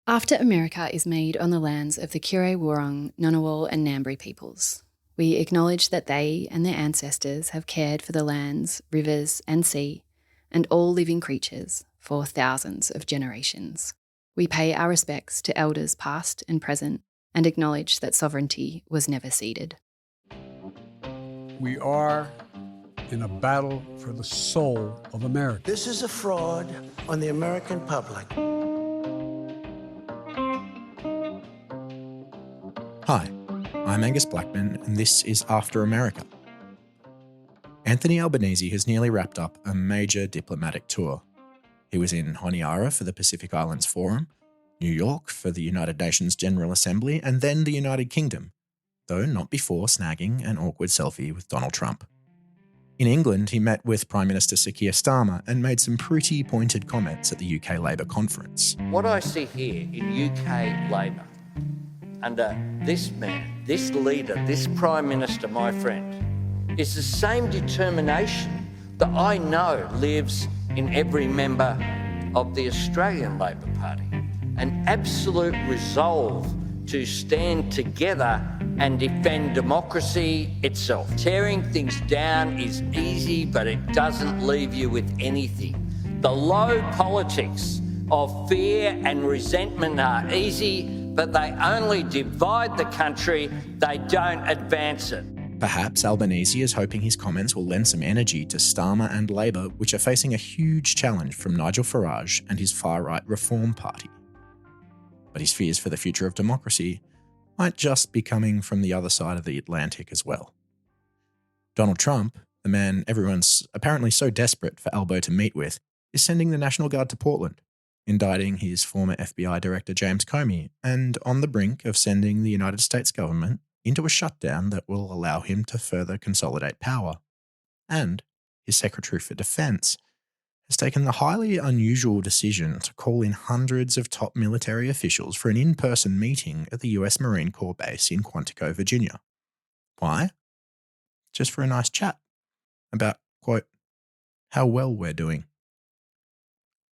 After America is made on the lands of the Kure, Wurrung, Ngunnawal and Ngambri peoples, we acknowledge that they and their ancestors have cared for the lands, rivers and sea, and all living creatures for thousands of generations. We pay our respects to elders past and present and acknowledge that sovereignty was never ceded. We are in a battle for the soul of America. This is a fraud on the American public. Hi, I'm Angus Blackman, and this is After America. Anthony Albanese has nearly wrapped up a major diplomatic tour. He was in Honiara for the Pacific Islands Forum, New York for the United Nations General Assembly, and then the United Kingdom, though not before snagging an awkward selfie with Donald Trump. In England, he met with Prime Minister Sir Keir Starmer and made some pretty pointed comments at the UK Labour conference. What I see here in UK Labour, under this man, this leader, this Prime Minister, my friend, is the same determination that I know lives in every member of the Australian Labor Party. An absolute resolve to stand together and defend democracy itself. Tearing things down is easy, but it doesn't leave you with anything. The low politics of fear and resentment are easy, but they only divide the country, they don't advance it. Perhaps Albanese is hoping his comments will lend some energy to Starmer and Labour, which are facing a huge challenge from Nigel Farage and his far-right Reform Party. But his fears for the future of democracy might just be coming from the other side of the Atlantic as well. Donald Trump, the man everyone's apparently so desperate for Albo to meet with, is sending the National Guard to Portland, indicting his former FBI Director James Comey, and on the brink of sending the United States government into a shutdown that will allow him to further consolidate power. And his Secretary for Defense has taken the highly unusual decision to call in hundreds of top military officials for an in-person meeting at the US Marine Corps base in Quantico, Virginia. Why? Just for a nice chat about, quote, how well we're doing.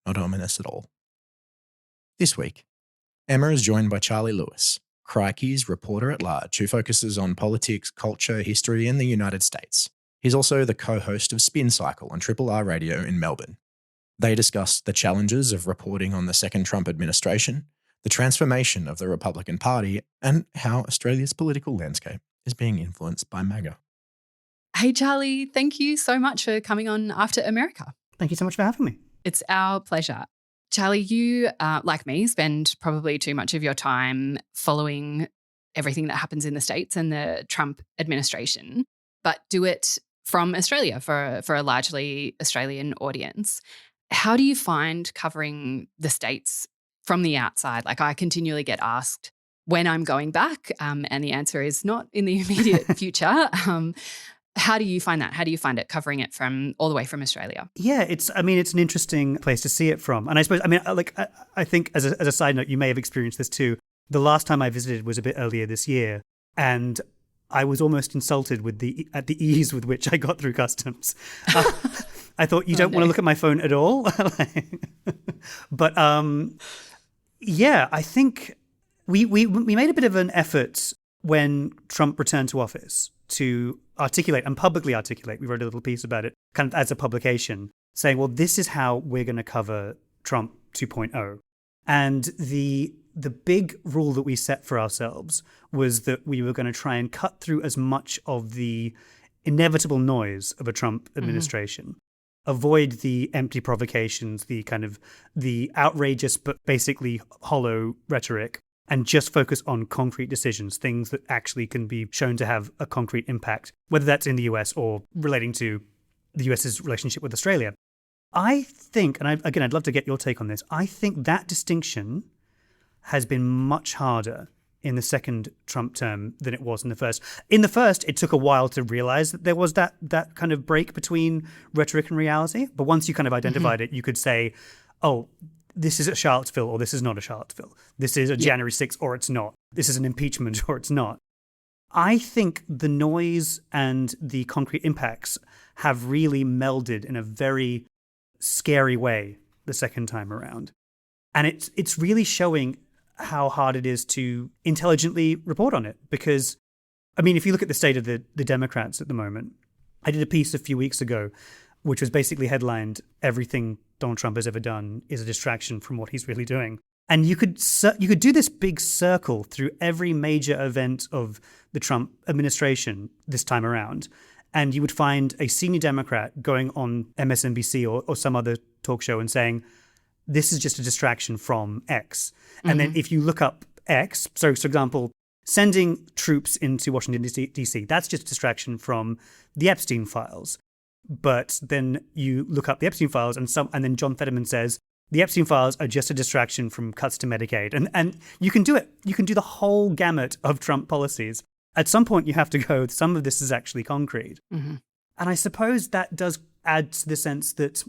Not ominous at all. This week, Emma is joined by Charlie Lewis, Crikey's reporter-at-large who focuses on politics, culture, history in the United States. He's also the co-host of Spin Cycle on Triple R Radio in Melbourne. They discuss the challenges of reporting on the second Trump administration, the transformation of the Republican Party, and how Australia's political landscape is being influenced by MAGA. Hey, Charlie, thank you so much for coming on After America. Thank you so much for having me. It's our pleasure. Charlie, you, like me, spend probably too much of your time following everything that happens in the States and the Trump administration, but do it from Australia for a largely Australian audience. How do you find covering the States from the outside? Like, I continually get asked when I'm going back, and the answer is not in the immediate future. How do you find that? How do you find it covering it from all the way from Australia? Yeah, it's an interesting place to see it from. And I suppose, I think as a side note, you may have experienced this too. The last time I visited was a bit earlier this year, and I was almost insulted at the ease with which I got through customs. I thought, you don't want to look at my phone at all? But yeah, I think we made a bit of an effort when Trump returned to office to articulate and publicly articulate. We wrote a little piece about it kind of as a publication saying, well, this is how we're going to cover Trump 2.0. And the big rule that we set for ourselves was that we were going to try and cut through as much of the inevitable noise of a Trump administration, avoid the empty provocations, the kind of the outrageous but basically hollow rhetoric, and just focus on concrete decisions, things that actually can be shown to have a concrete impact, whether that's in the US or relating to the US's relationship with Australia. I think, and I'd love to get your take on this, I think that distinction has been much harder in the second Trump term than it was in the first. In the first, it took a while to realize that there was that kind of break between rhetoric and reality. But once you kind of identified it, you could say, oh, this is a Charlottesville or this is not a Charlottesville. This is a January 6th or it's not. This is an impeachment or it's not. I think the noise and the concrete impacts have really melded in a very scary way the second time around. And it's really showing how hard it is to intelligently report on it. Because, I mean, if you look at the state of the Democrats at the moment, I did a piece a few weeks ago, which was basically headlined, "Everything Donald Trump has ever done is a distraction from what he's really doing." And you could do this big circle through every major event of the Trump administration this time around, and you would find a senior Democrat going on MSNBC or some other talk show and saying, this is just a distraction from X. And then if you look up X, so for example, sending troops into Washington, D.C., that's just a distraction from the Epstein files. But then you look up the Epstein files and then John Fetterman says, the Epstein files are just a distraction from cuts to Medicaid. And you can do it. You can do the whole gamut of Trump policies. At some point, you have to go, some of this is actually concrete. And I suppose that does add to the sense that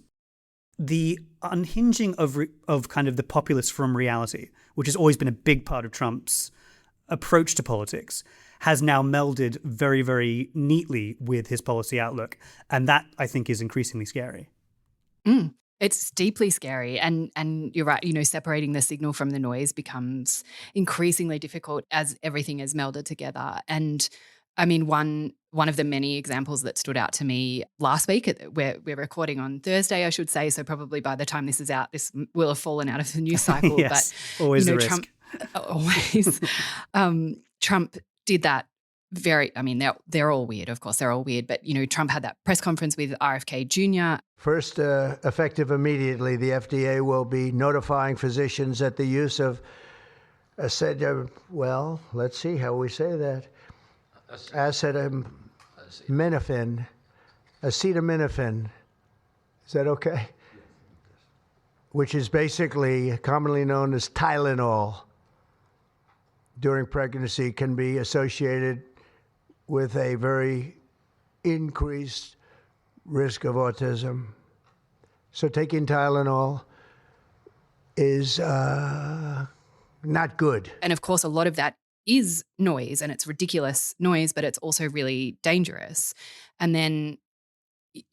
the unhinging of kind of the populace from reality, which has always been a big part of Trump's approach to politics, has now melded very, very neatly with his policy outlook. And that, I think, is increasingly scary. It's deeply scary. And you're right, separating the signal from the noise becomes increasingly difficult as everything is melded together. And I mean, one of the many examples that stood out to me last week, we're recording on Thursday, I should say, so probably by the time this is out, this will have fallen out of the news cycle. Yes, but always the risk. Trump did that they're all weird, of course, they're all weird, but, Trump had that press conference with RFK Jr. First, effective immediately, the FDA will be notifying physicians that the use of let's see how we say that. Acetaminophen. Is that okay? Which is basically commonly known as Tylenol during pregnancy, can be associated with a very increased risk of autism. So taking Tylenol is not good. And of course, a lot of that is noise, and it's ridiculous noise, but it's also really dangerous. And then,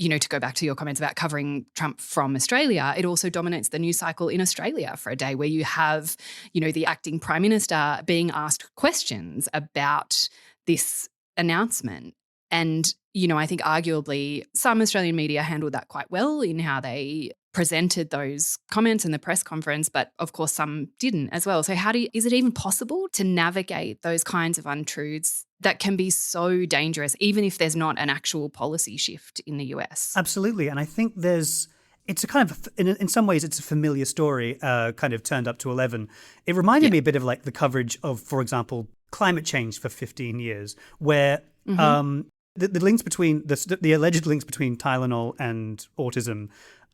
to go back to your comments about covering Trump from Australia, it also dominates the news cycle in Australia for a day where you have, the acting Prime Minister being asked questions about this announcement. And, I think arguably some Australian media handled that quite well in how they presented those comments in the press conference, but of course some didn't as well. So is it even possible to navigate those kinds of untruths that can be so dangerous, even if there's not an actual policy shift in the US? Absolutely. And I think it's a kind of, in some ways, it's a familiar story, kind of turned up to 11. It reminded me a bit of like the coverage of, for example, climate change for 15 years, where the links between, the alleged links between Tylenol and autism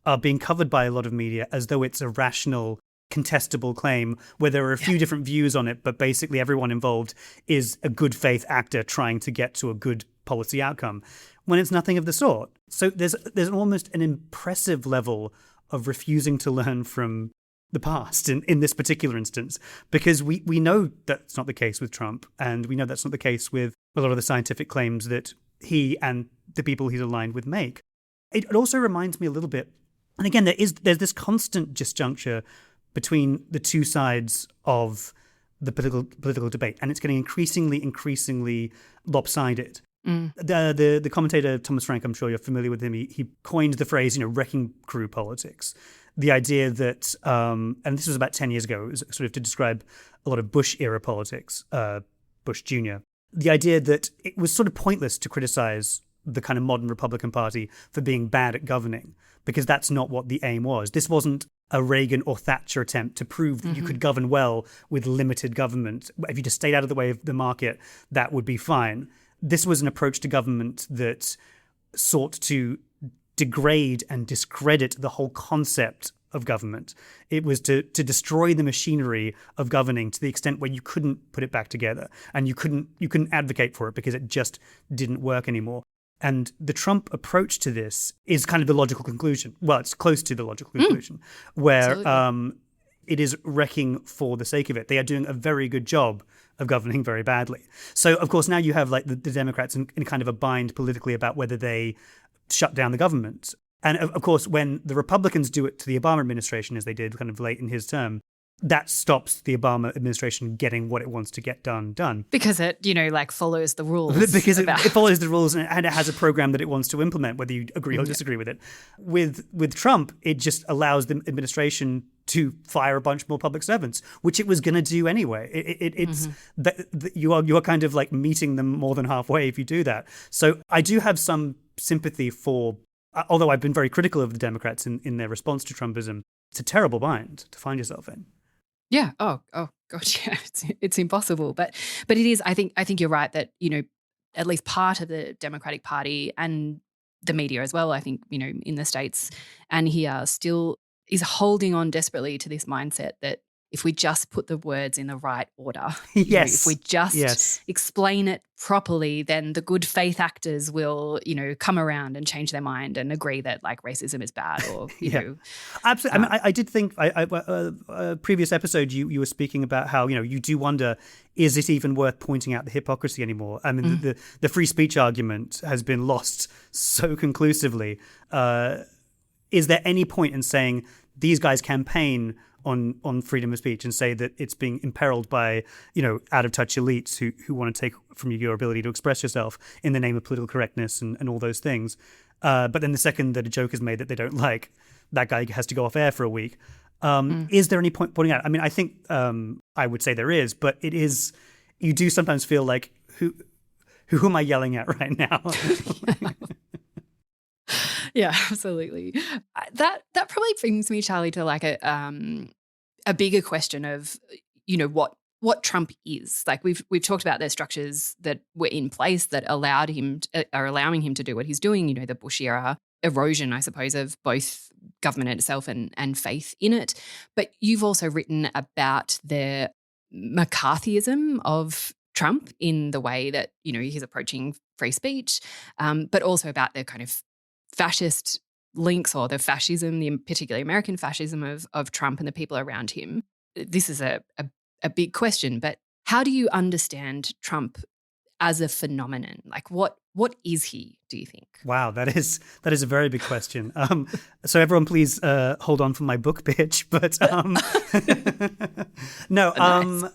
are being covered by a lot of media as though it's a rational, contestable claim where there are a few different views on it, but basically everyone involved is a good faith actor trying to get to a good policy outcome, when it's nothing of the sort. So there's almost an impressive level of refusing to learn from the past in this particular instance, because we know that's not the case with Trump, and we know that's not the case with a lot of the scientific claims that he and the people he's aligned with make. It also reminds me a little bit, and again, there's this constant disjuncture between the two sides of the political debate, and it's getting increasingly lopsided. The commentator Thomas Frank, I'm sure you're familiar with him. He coined the phrase, wrecking crew politics. The idea that, and this was about 10 years ago, it was sort of to describe a lot of Bush era politics, Bush Jr. The idea that it was sort of pointless to criticize the kind of modern Republican Party for being bad at governing, because that's not what the aim was. This wasn't a Reagan or Thatcher attempt to prove that you could govern well with limited government. If you just stayed out of the way of the market, that would be fine. This was an approach to government that sought to degrade and discredit the whole concept of government. It was to destroy the machinery of governing to the extent where you couldn't put it back together, and you couldn't advocate for it because it just didn't work anymore. And the Trump approach to this is kind of the logical conclusion. Well, it's close to the logical conclusion, where it is wrecking for the sake of it. They are doing a very good job of governing very badly. So, of course, now you have like the Democrats in kind of a bind politically about whether they shut down the government. And, of course, when the Republicans do it to the Obama administration, as they did kind of late in his term, that stops the Obama administration getting what it wants to get done. Because it, follows the rules. Because it follows the rules and it has a program that it wants to implement, whether you agree or disagree with it. With Trump, it just allows the administration to fire a bunch more public servants, which it was going to do anyway. It's you are kind of like meeting them more than halfway if you do that. So I do have some sympathy for, although I've been very critical of the Democrats in their response to Trumpism. It's a terrible bind to find yourself in. Yeah. Oh gosh. Yeah. It's impossible. But it is. I think you're right that at least part of the Democratic Party and the media as well. I think in the States and here still is holding on desperately to this mindset that if we just put the words in the right order, if we just explain it properly, then the good faith actors will, come around and change their mind and agree that like racism is bad or, you know. Absolutely. I mean, I did think a previous episode you were speaking about how, you do wonder, is it even worth pointing out the hypocrisy anymore? I mean, the free speech argument has been lost so conclusively. Is there any point in saying these guys campaign on freedom of speech and say that it's being imperiled by, out of touch elites who want to take from you your ability to express yourself in the name of political correctness and all those things. But then the second that a joke is made that they don't like, that guy has to go off air for a week. Is there any point pointing out? I mean, I think I would say there is, but it is, you do sometimes feel like, who am I yelling at right now? Yeah, absolutely. That probably brings me, Charlie, to like a bigger question of, what Trump is. Like we've talked about the structures that were in place that are allowing him to do what he's doing. The Bush era erosion, I suppose, of both government itself and faith in it. But you've also written about the McCarthyism of Trump in the way that he's approaching free speech, but also about the kind of fascist links or the fascism, the particularly American fascism of Trump and the people around him. This is a big question, but how do you understand Trump as a phenomenon? Like what is he, do you think? Wow, that is a very big question. So everyone please hold on for my book pitch, but no, nice.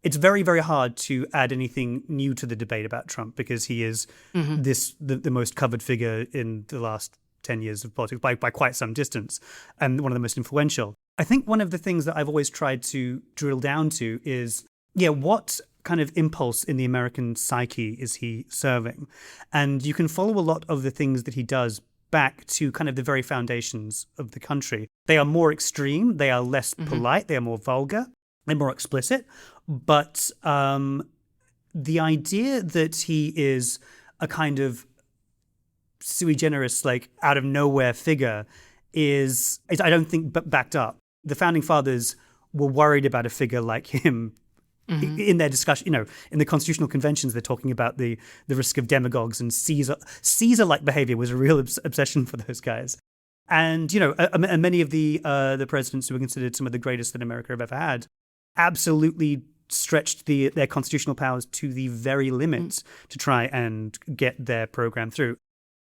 It's very, very hard to add anything new to the debate about Trump because he is the most covered figure in the last 10 years of politics by quite some distance and one of the most influential. I think one of the things that I've always tried to drill down to is, what kind of impulse in the American psyche is he serving? And you can follow a lot of the things that he does back to kind of the very foundations of the country. They are more extreme, they are less polite, they are more vulgar, they're more explicit. But the idea that he is a kind of sui generis, like out of nowhere figure is I don't think backed up. The founding fathers were worried about a figure like him in their discussion. In the constitutional conventions, they're talking about the risk of demagogues, and Caesar-like behavior was a real obsession for those guys. And and many of the presidents who were considered some of the greatest that America have ever had absolutely stretched their constitutional powers to the very limits to try and get their program through.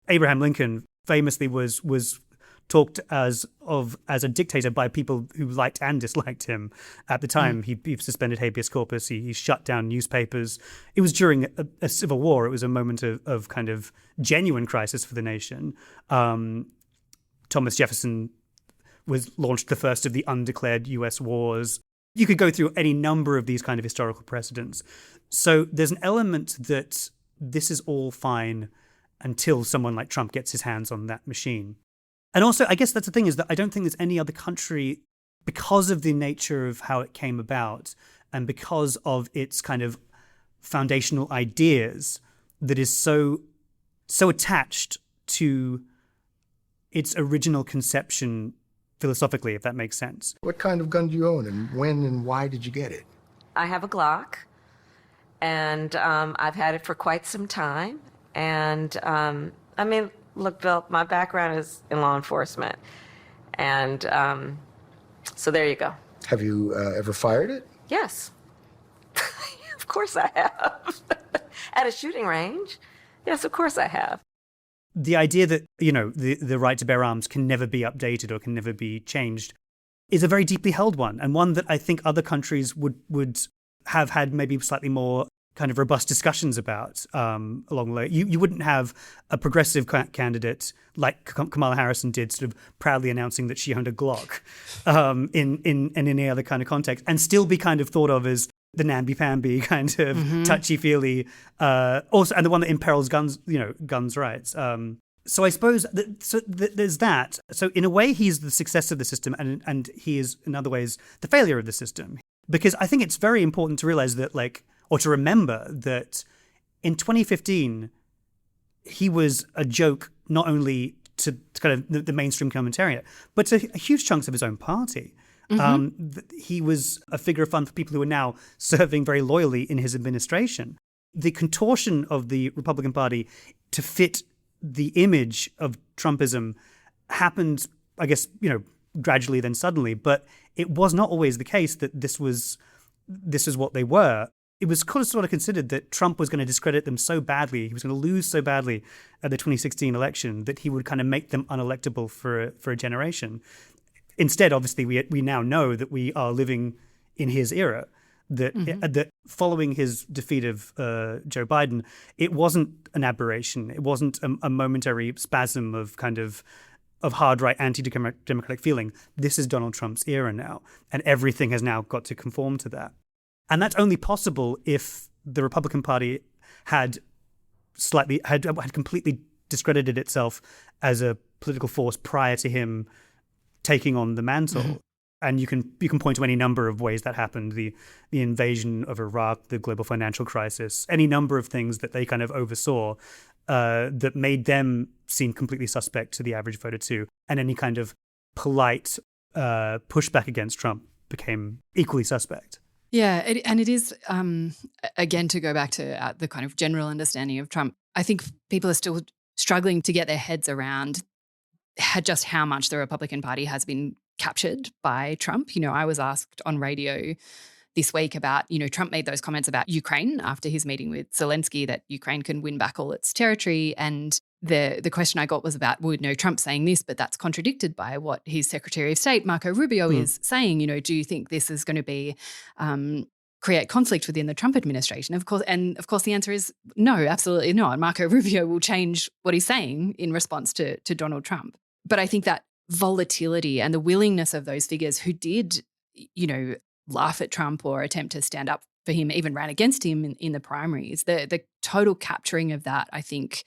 Abraham Lincoln famously was talked as a dictator by people who liked and disliked him at the time. He suspended habeas corpus. He shut down newspapers. It was during a civil war. It was a moment of kind of genuine crisis for the nation. Thomas Jefferson launched the first of the undeclared U.S. wars. You could go through any number of these kind of historical precedents. So there's an element that this is all fine until someone like Trump gets his hands on that machine. And also, I guess that's the thing, is that I don't think there's any other country, because of the nature of how it came about and because of its kind of foundational ideas, that is so attached to its original conception philosophically, if that makes sense. What kind of gun do you own, and when and why did you get it? I have a Glock, and I've had it for quite some time. And I mean, look, Bill, my background is in law enforcement. And so there you go. Have you ever fired it? Yes. Of course I have. At a shooting range. Yes, of course I have. The idea that, the right to bear arms can never be updated or can never be changed is a very deeply held one, and one that I think other countries would have had maybe slightly more kind of robust discussions about along the way. You wouldn't have a progressive candidate like Kamala Harris did, sort of proudly announcing that she owned a Glock in any other kind of context, and still be kind of thought of as the namby-pamby kind of touchy-feely, also, and the one that imperils guns rights. So I suppose there's that. So in a way, he's the success of the system, and he is, in other ways, the failure of the system. Because I think it's very important to realize that, or to remember that in 2015, he was a joke not only to kind of the mainstream commentariat, but to huge chunks of his own party. He was a figure of fun for people who are now serving very loyally in his administration. The contortion of the Republican Party to fit the image of Trumpism happened, I guess, gradually then suddenly, but it was not always the case that this was what they were. It was sort of considered that Trump was going to discredit them so badly, he was going to lose so badly at the 2016 election that he would kind of make them unelectable for a generation. Instead, obviously, we now know that we are living in his era, that following his defeat of Joe Biden, it wasn't an aberration. It wasn't a momentary spasm of kind of hard right anti-democratic feeling. This is Donald Trump's era now, and everything has now got to conform to that. And that's only possible if the Republican Party had completely discredited itself as a political force prior to him taking on the mantle. And you can point to any number of ways that happened: the invasion of Iraq, the global financial crisis, any number of things that they kind of oversaw that made them seem completely suspect to the average voter too. And any kind of polite pushback against Trump became equally suspect. Yeah, and it is, again, to go back to the kind of general understanding of Trump, I think people are still struggling to get their heads around just how much the Republican Party has been captured by Trump. I was asked on radio this week about, Trump made those comments about Ukraine after his meeting with Zelensky, that Ukraine can win back all its territory. And the question I got was about, Trump saying this, but that's contradicted by what his Secretary of State, Marco Rubio, is saying. Do you think this is going to be create conflict within the Trump administration? Of course, the answer is no, absolutely not. Marco Rubio will change what he's saying in response to Donald Trump. But I think that volatility and the willingness of those figures who did, laugh at Trump or attempt to stand up for him, even ran against him in the primaries, the total capturing of that, I think,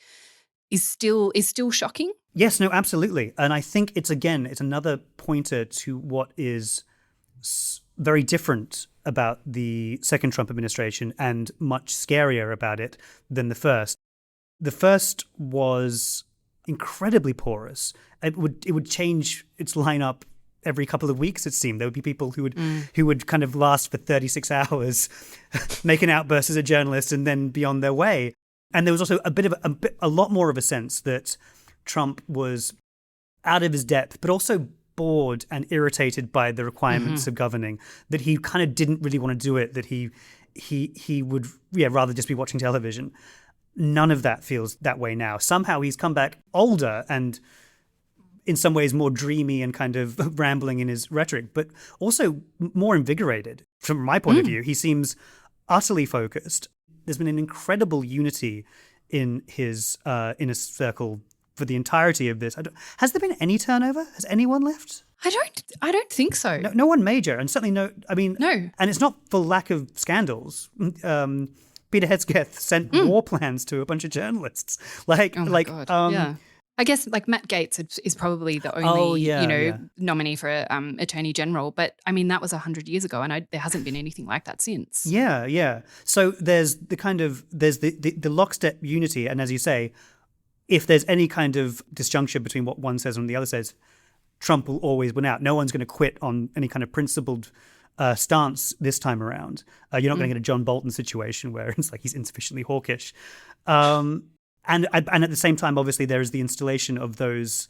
is still shocking. Yes, no, absolutely. And I think it's another pointer to what is very different about the second Trump administration and much scarier about it than the first. The first was incredibly porous. It would change its lineup every couple of weeks, it seemed. There would be people who would kind of last for 36 hours, make an outburst as a journalist and then be on their way. And there was also a lot more of a sense that Trump was out of his depth, but also bored and irritated by the requirements of governing, that he kind of didn't really want to do it, that he would rather just be watching television. None of that feels that way now. Somehow he's come back older and in some ways more dreamy and kind of rambling in his rhetoric, but also more invigorated. From my point of view, he seems utterly focused. There's been an incredible unity in his inner circle for the entirety of this. Has there been any turnover? Has anyone left? I don't think so. No one major, and certainly no. No. And it's not for lack of scandals. Peter Hegseth sent war plans to a bunch of journalists. Yeah. I guess Matt Gaetz is probably the only nominee for Attorney General, but that was 100 years ago, and there hasn't been anything like that since. Yeah. So there's the lockstep unity, and as you say, if there's any kind of disjuncture between what one says and the other says, Trump will always win out. No one's going to quit on any kind of principled stance this time around. You're not going to get a John Bolton situation where it's like he's insufficiently hawkish. And at the same time, obviously, there is the installation of those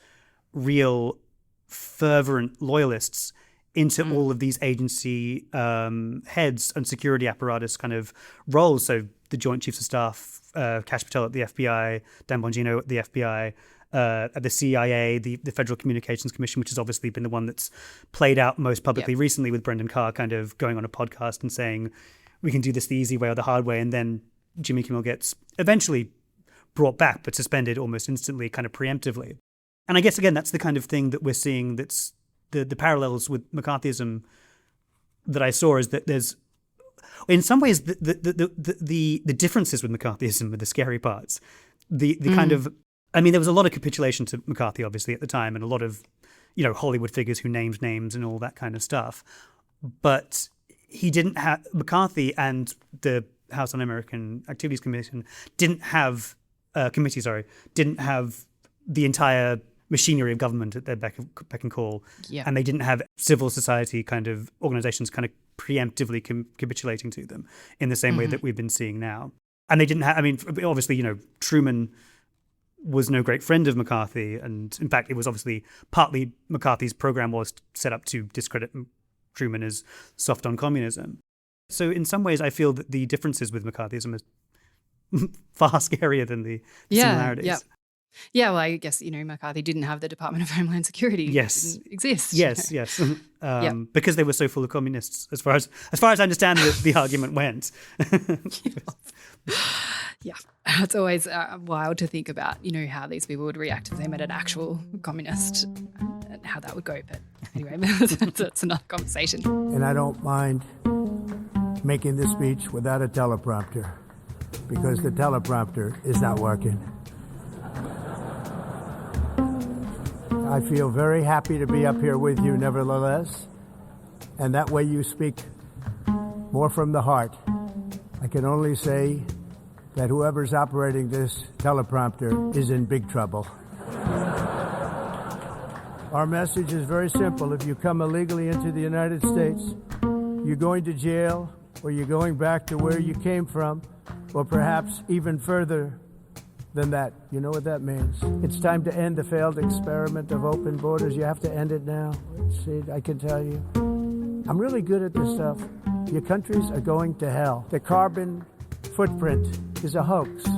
real fervent loyalists into all of these agency heads and security apparatus kind of roles. So the Joint Chiefs of Staff, Kash Patel at the FBI, Dan Bongino at the FBI, at the CIA, the Federal Communications Commission, which has obviously been the one that's played out most publicly recently, with Brendan Carr kind of going on a podcast and saying, we can do this the easy way or the hard way. And then Jimmy Kimmel gets eventually brought back, but suspended almost instantly, kind of preemptively. And I guess, again, that's the kind of thing that we're seeing, that's the parallels with McCarthyism that I saw, is that there's, in some ways, the differences with McCarthyism are the scary parts. The kind of, I mean, there was a lot of capitulation to McCarthy, obviously, at the time, and a lot of, Hollywood figures who named names and all that kind of stuff. But he didn't have, McCarthy and the House Un-American Activities Commission didn't have the entire machinery of government at their beck and call. Yeah. And they didn't have civil society kind of organizations kind of preemptively capitulating to them in the same way that we've been seeing now. And they didn't have, I mean, obviously, Truman was no great friend of McCarthy. And in fact, it was obviously partly McCarthy's program was set up to discredit Truman as soft on communism. So in some ways, I feel that the differences with McCarthyism is far scarier than the similarities. Yeah. Yeah, well, I guess, McCarthy didn't have the Department of Homeland Security. Yes. It didn't exist. Yes. Because they were so full of communists, as far as I understand the argument went. Yeah. It's always wild to think about, how these people would react if they met an actual communist and how that would go. But anyway, that's another conversation. And I don't mind making this speech without a teleprompter, because the teleprompter is not working. I feel very happy to be up here with you nevertheless, and that way you speak more from the heart. I can only say that whoever's operating this teleprompter is in big trouble. Our message is very simple. If you come illegally into the United States, you're going to jail, or you're going back to where you came from, or perhaps even further than that. You know what that means. It's time to end the failed experiment of open borders. You have to end it now. See, I can tell you. I'm really good at this stuff. Your countries are going to hell. The carbon footprint is a hoax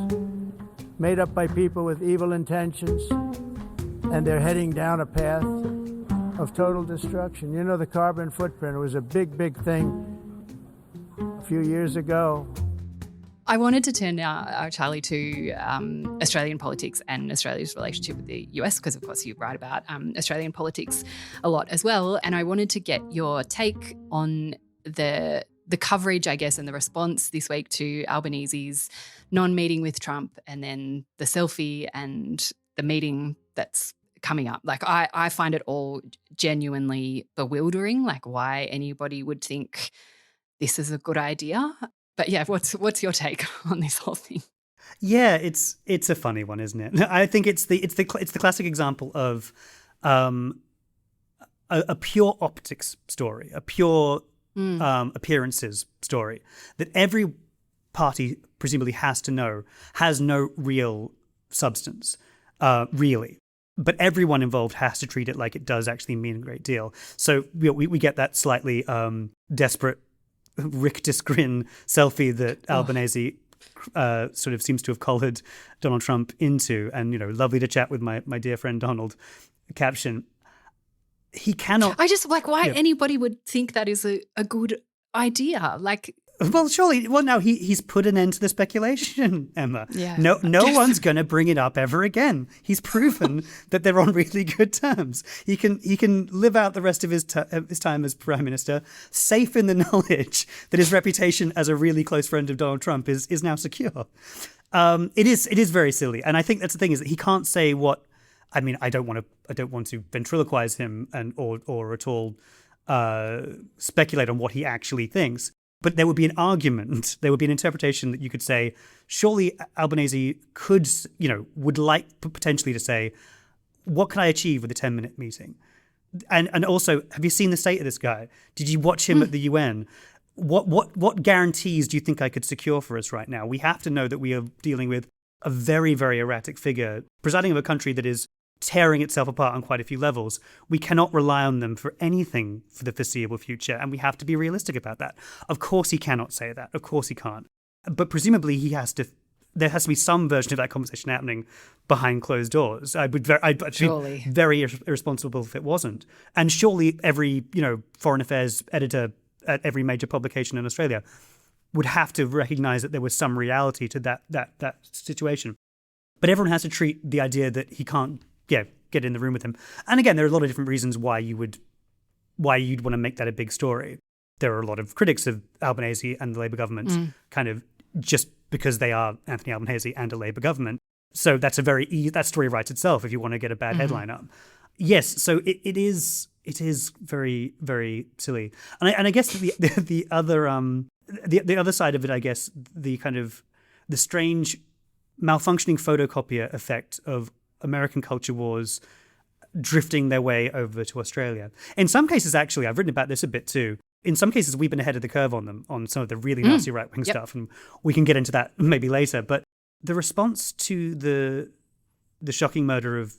made up by people with evil intentions, and they're heading down a path of total destruction. The carbon footprint was a big, big thing a few years ago. I wanted to turn now, Charlie, to Australian politics and Australia's relationship with the US, because, of course, you write about Australian politics a lot as well. And I wanted to get your take on the coverage, I guess, and the response this week to Albanese's non-meeting with Trump, and then the selfie and the meeting that's coming up. Like, I find it all genuinely bewildering, like why anybody would think this is a good idea. But yeah, what's your take on this whole thing? Yeah, it's a funny one, isn't it? I think it's the classic example of a pure optics story, a pure appearances story that every party presumably has to know has no real substance, really. But everyone involved has to treat it like it does actually mean a great deal. So we get that slightly desperate rictus grin selfie that Albanese sort of seems to have collared Donald Trump into, and lovely to chat with my dear friend Donald caption. He cannot. I just why anybody would think that is a good idea. Well, surely. Well, now he's put an end to the speculation, Emma. Yeah. No one's going to bring it up ever again. He's proven that they're on really good terms. He can live out the rest of his time as prime minister, safe in the knowledge that his reputation as a really close friend of Donald Trump is now secure. It is very silly, and I think that's the thing, is that he can't say what. I mean, I don't want to ventriloquize him or at all speculate on what he actually thinks. But there would be an argument, there would be an interpretation that you could say, surely Albanese could, would like potentially to say, what can I achieve with a 10-minute meeting? And also, have you seen the state of this guy? Did you watch him at the UN? What guarantees do you think I could secure for us right now? We have to know that we are dealing with a very, very erratic figure presiding over a country that is tearing itself apart on quite a few levels. We cannot rely on them for anything for the foreseeable future, and we have to be realistic about that. Of course he cannot say that. Of course he can't. But presumably he has to there has to be some version of that conversation happening behind closed doors. I'd Surely. be very irresponsible if it wasn't. And surely every, foreign affairs editor at every major publication in Australia would have to recognize that there was some reality to that situation. But everyone has to treat the idea that he can't get in the room with him. And again, there are a lot of different reasons why you'd want to make that a big story. There are a lot of critics of Albanese and the Labour government kind of just because they are Anthony Albanese and a Labour government. So that's that story writes itself if you want to get a bad headline up. Yes, so it is very, very silly. And I guess the other side of it, I guess, the kind of the strange malfunctioning photocopier effect of American culture wars drifting their way over to Australia. In some cases, actually, I've written about this a bit too. In some cases, we've been ahead of the curve on them, on some of the really nasty right-wing stuff, and we can get into that maybe later. But the response to the shocking murder of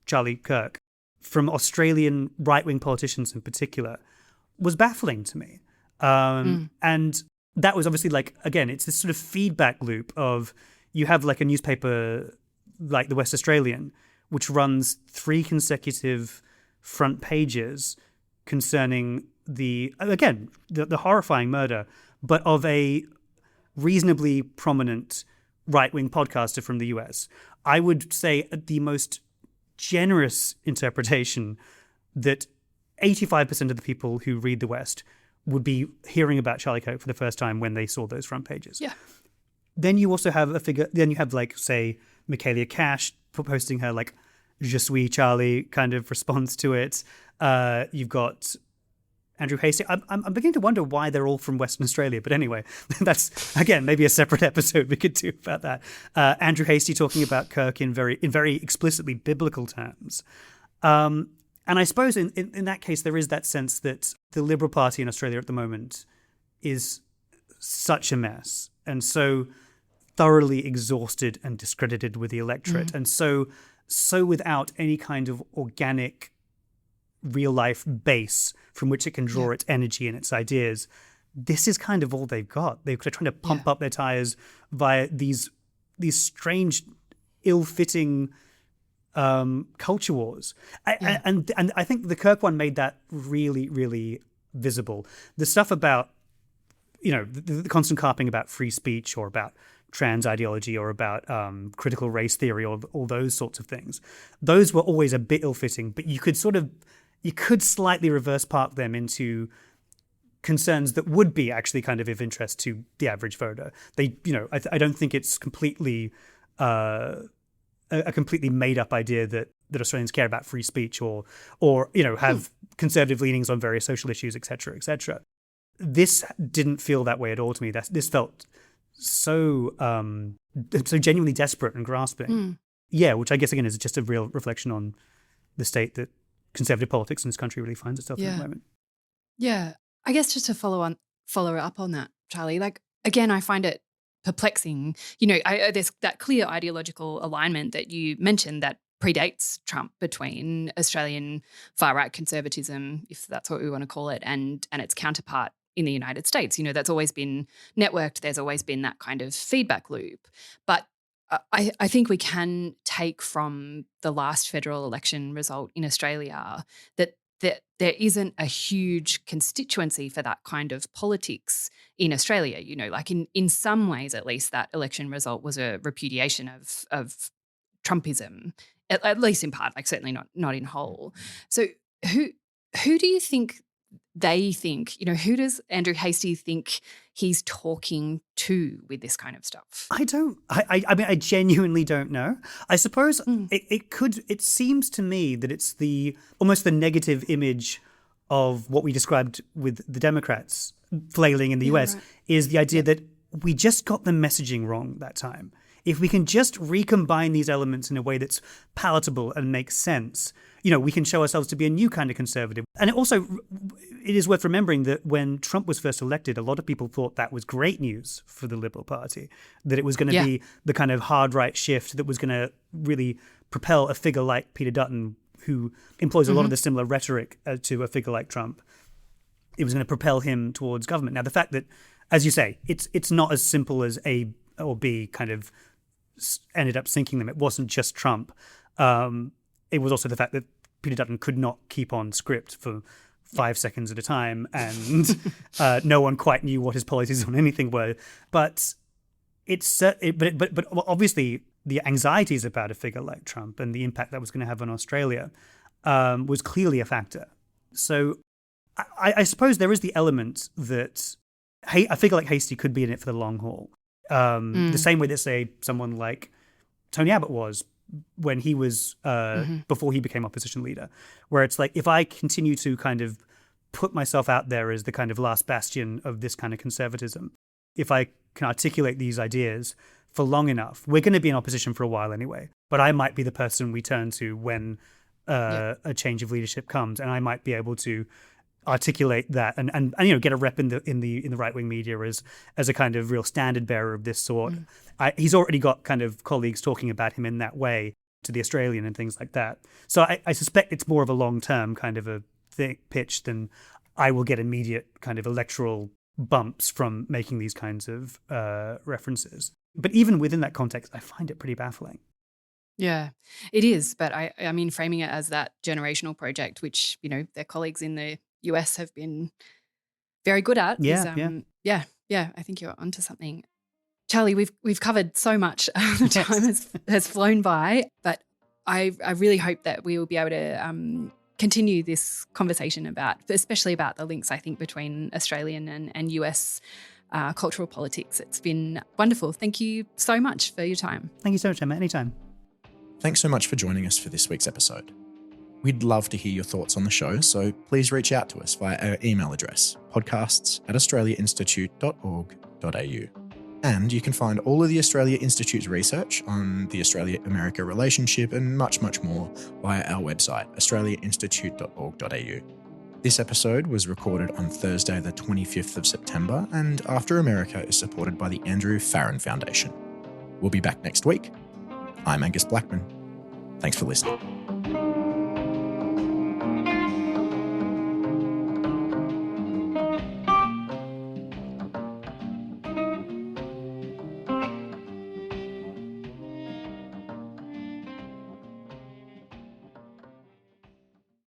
Charlie Kirk from Australian right-wing politicians in particular was baffling to me. And that was obviously again, it's this sort of feedback loop of you have a newspaper like the West Australian, which runs 3 consecutive front pages concerning the horrifying murder, but of a reasonably prominent right-wing podcaster from the US. I would say the most generous interpretation that 85% of the people who read the West would be hearing about Charlie Kirk for the first time when they saw those front pages. Yeah. Then you also have say, Michaelia Cash posting her Je suis Charlie kind of response to it. You've got Andrew Hastie. I'm beginning to wonder why they're all from Western Australia. But anyway, that's, again, maybe a separate episode we could do about that. Andrew Hastie talking about Kirk in very explicitly biblical terms. And I suppose in that case, there is that sense that the Liberal Party in Australia at the moment is such a mess and so thoroughly exhausted and discredited with the electorate, and so without any kind of organic real-life base from which it can draw its energy and its ideas. This is kind of all they've got. They're trying to pump up their tires via these strange, ill-fitting culture wars. And I think the Kirk one made that really, really visible. The stuff about, the constant carping about free speech or about trans ideology or about critical race theory or all those sorts of things. Those were always a bit ill-fitting, but you could slightly reverse park them into concerns that would be actually kind of interest to the average voter. They, I don't think it's completely a completely made up idea that Australians care about free speech or have conservative leanings on various social issues, et cetera, et cetera. This didn't feel that way at all to me. This felt so genuinely desperate and grasping. Yeah, which I guess again is just a real reflection on the state that conservative politics in this country really finds itself in at the moment. Yeah, I guess just to follow up on that, Charlie. Again, I find it perplexing. There's that clear ideological alignment that you mentioned that predates Trump between Australian far-right conservatism, if that's what we want to call it, and its counterpart in the United States. That's always been networked. There's always been that kind of feedback loop. But I think we can take from the last federal election result in Australia that there isn't a huge constituency for that kind of politics in Australia. In some ways, at least, that election result was a repudiation of Trumpism, at least in part, certainly not in whole. So who do you think they think, who does Andrew Hastie think he's talking to with this kind of stuff? I mean, I genuinely don't know. I suppose it seems to me that it's almost the negative image of what we described with the Democrats flailing in the US is the idea that we just got the messaging wrong that time. If we can just recombine these elements in a way that's palatable and makes sense, we can show ourselves to be a new kind of conservative. And it is worth remembering that when Trump was first elected, a lot of people thought that was great news for the Liberal Party, that it was going to be the kind of hard right shift that was going to really propel a figure like Peter Dutton, who employs a lot of the similar rhetoric to a figure like Trump. It was going to propel him towards government. Now, the fact that, as you say, it's not as simple as A or B kind of ended up sinking them. It wasn't just Trump. It was also the fact that Peter Dutton could not keep on script for 5 seconds at a time, and no one quite knew what his policies on anything were. But but obviously the anxieties about a figure like Trump and the impact that was going to have on Australia was clearly a factor. So I suppose there is the element that a figure like Hastie could be in it for the long haul. The same way that, say, someone like Tony Abbott was when he was, before he became opposition leader, where it's like, if I continue to kind of put myself out there as the kind of last bastion of this kind of conservatism, if I can articulate these ideas for long enough, we're going to be in opposition for a while anyway, but I might be the person we turn to when a change of leadership comes, and I might be able to articulate that and get a rep in the right wing media as a kind of real standard bearer of this sort. He's already got kind of colleagues talking about him in that way to the Australian and things like that. So I suspect it's more of a long term kind of a pitch than I will get immediate kind of electoral bumps from making these kinds of references. But even within that context, I find it pretty baffling. Yeah, it is. But I mean, framing it as that generational project, which, their colleagues in the US have been very good at. Yeah. I think you're onto something. Charlie, we've covered so much. The time has flown by, but I really hope that we will be able to continue this conversation especially about the links, I think, between Australian and US cultural politics. It's been wonderful. Thank you so much for your time. Thank you so much, Emma. Anytime. Thanks so much for joining us for this week's episode. We'd love to hear your thoughts on the show, so please reach out to us via our email address, podcasts@australiainstitute.org.au. And you can find all of the Australia Institute's research on the Australia-America relationship and much, much more via our website, australiainstitute.org.au. This episode was recorded on Thursday, the 25th of September, and After America is supported by the Andrew Farron Foundation. We'll be back next week. I'm Angus Blackman. Thanks for listening.